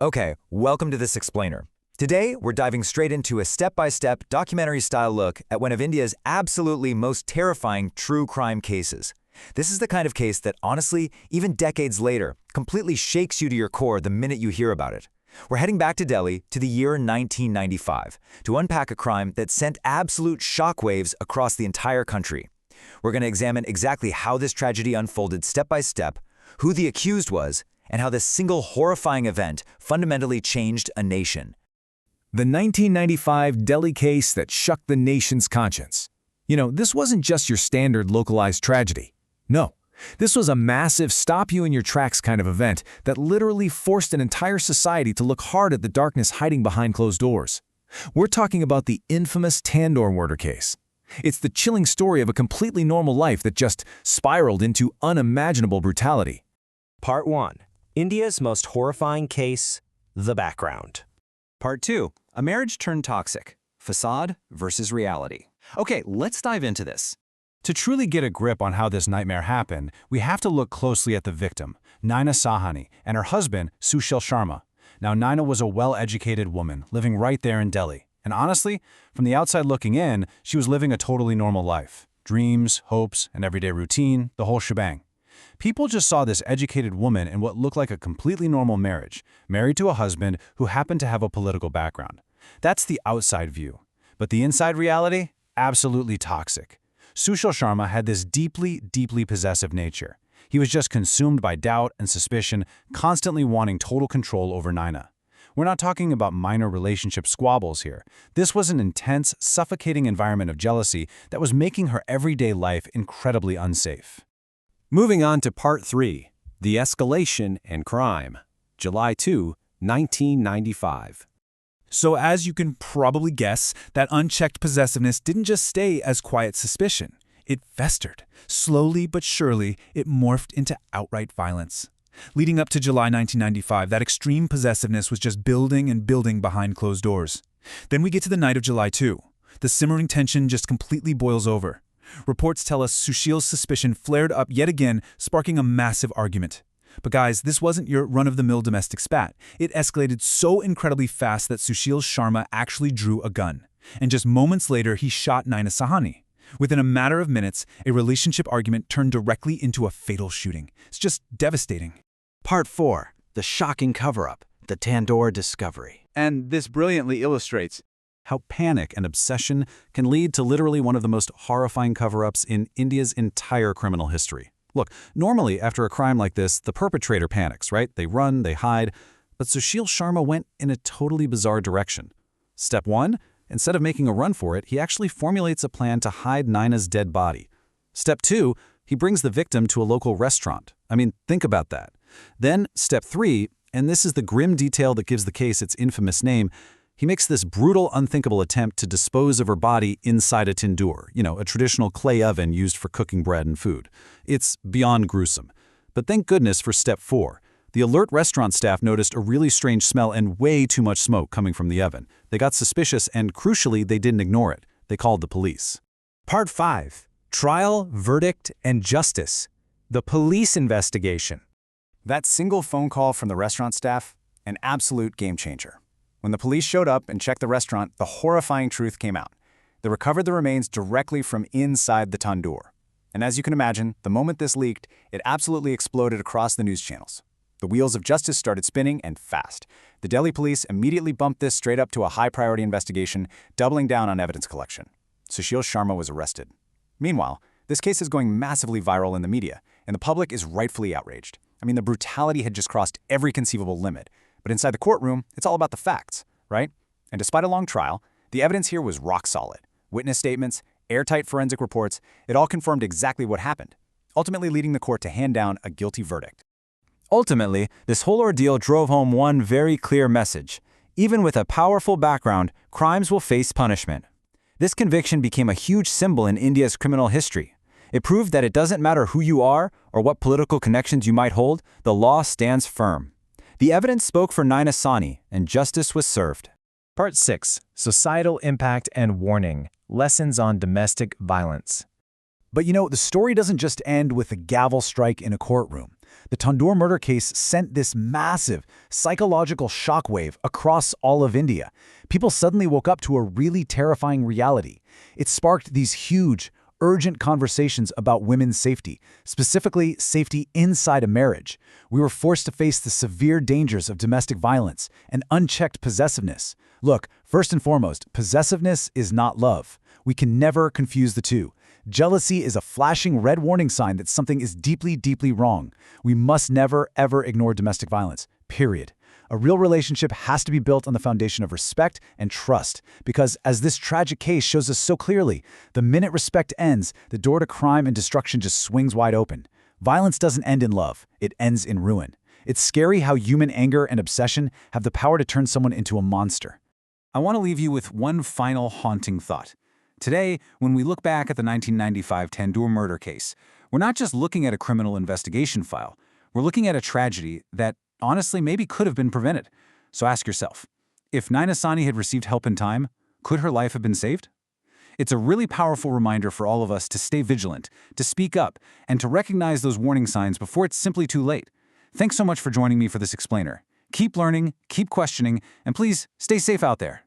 Okay, welcome to this explainer. Today, we're diving straight into a step-by-step documentary-style look at one of India's absolutely most terrifying true crime cases. This is the kind of case that, honestly, even decades later, completely shakes you to your core the minute you hear about it. We're heading back to Delhi to the year 1995 to unpack a crime that sent absolute shockwaves across the entire country. We're going to examine exactly how this tragedy unfolded step by step, who the accused was, and how this single horrifying event fundamentally changed a nation. The 1995 Delhi case that shook the nation's conscience. This wasn't just your standard localized tragedy. No, this was a massive stop-you-in-your-tracks kind of event that literally forced an entire society to look hard at the darkness hiding behind closed doors. We're talking about the infamous Tandoor Murder Case. It's the chilling story of a completely normal life that just spiraled into unimaginable brutality. Part 1. India's most horrifying case, the background. Part 2. A marriage turned toxic. Facade versus reality. Okay, let's dive into this. To truly get a grip on how this nightmare happened, we have to look closely at the victim, Naina Sahni, and her husband, Sushil Sharma. Now, Naina was a well-educated woman living right there in Delhi. And honestly, from the outside looking in, she was living a totally normal life. Dreams, hopes, and everyday routine, the whole shebang. People just saw this educated woman in what looked like a completely normal marriage, married to a husband who happened to have a political background. That's the outside view. But the inside reality? Absolutely toxic. Sushil Sharma had this deeply possessive nature. He was just consumed by doubt and suspicion, constantly wanting total control over Naina. We're not talking about minor relationship squabbles here. This was an intense, suffocating environment of jealousy that was making her everyday life incredibly unsafe. Moving on to Part 3, The Escalation and Crime, July 2, 1995. So as you can probably guess, that unchecked possessiveness didn't just stay as quiet suspicion. It festered. Slowly but surely, it morphed into outright violence. Leading up to July 1995, that extreme possessiveness was just building and building behind closed doors. Then we get to the night of July 2. The simmering tension just completely boils over. Reports tell us Sushil's suspicion flared up yet again, sparking a massive argument. But guys, this wasn't your run-of-the-mill domestic spat. It escalated so incredibly fast that Sushil Sharma actually drew a gun. And just moments later, he shot Naina Sahni. Within a matter of minutes, a relationship argument turned directly into a fatal shooting. It's just devastating. Part 4. The Shocking Cover-Up, the Tandoor Discovery. And this brilliantly illustrates How panic and obsession can lead to literally one of the most horrifying cover-ups in India's entire criminal history. Look, normally after a crime like this, the perpetrator panics, right? They run, they hide. But Sushil Sharma went in a totally bizarre direction. Step 1, instead of making a run for it, he actually formulates a plan to hide Naina's dead body. Step 2, he brings the victim to a local restaurant. I mean, think about that. Then, Step 3, and this is the grim detail that gives the case its infamous name, he makes this brutal, unthinkable attempt to dispose of her body inside a tandoor, a traditional clay oven used for cooking bread and food. It's beyond gruesome. But thank goodness for Step 4. The alert restaurant staff noticed a really strange smell and way too much smoke coming from the oven. They got suspicious and, crucially, they didn't ignore it. They called the police. Part 5. Trial, Verdict, and Justice. The Police Investigation. That single phone call from the restaurant staff, an absolute game changer. When the police showed up and checked the restaurant, the horrifying truth came out. They recovered the remains directly from inside the tandoor. And as you can imagine, the moment this leaked, it absolutely exploded across the news channels. The wheels of justice started spinning, and fast. The Delhi police immediately bumped this straight up to a high-priority investigation, doubling down on evidence collection. Sushil Sharma was arrested. Meanwhile, this case is going massively viral in the media, and the public is rightfully outraged. I mean, the brutality had just crossed every conceivable limit. But inside the courtroom, it's all about the facts, right? And despite a long trial, the evidence here was rock solid. Witness statements, airtight forensic reports, it all confirmed exactly what happened, ultimately leading the court to hand down a guilty verdict. Ultimately, this whole ordeal drove home one very clear message. Even with a powerful background, crimes will face punishment. This conviction became a huge symbol in India's criminal history. It proved that it doesn't matter who you are or what political connections you might hold, the law stands firm. The evidence spoke for Naina Sahni, and justice was served. Part 6. Societal Impact and Warning. Lessons on Domestic Violence. But the story doesn't just end with a gavel strike in a courtroom. The Tandoor murder case sent this massive psychological shockwave across all of India. People suddenly woke up to a really terrifying reality. It sparked these huge, urgent conversations about women's safety, specifically safety inside a marriage. We were forced to face the severe dangers of domestic violence and unchecked possessiveness. Look, first and foremost, possessiveness is not love. We can never confuse the two. Jealousy is a flashing red warning sign that something is deeply, deeply wrong. We must never, ever ignore domestic violence, period. A real relationship has to be built on the foundation of respect and trust, because as this tragic case shows us so clearly, the minute respect ends, the door to crime and destruction just swings wide open. Violence doesn't end in love, it ends in ruin. It's scary how human anger and obsession have the power to turn someone into a monster. I want to leave you with one final haunting thought. Today, when we look back at the 1995 Tandoor murder case, we're not just looking at a criminal investigation file, we're looking at a tragedy that honestly maybe could have been prevented. So ask yourself, if Naina Sahni had received help in time, could her life have been saved? It's a really powerful reminder for all of us to stay vigilant, to speak up, and to recognize those warning signs before it's simply too late. Thanks so much for joining me for this explainer. Keep learning, keep questioning, and please stay safe out there.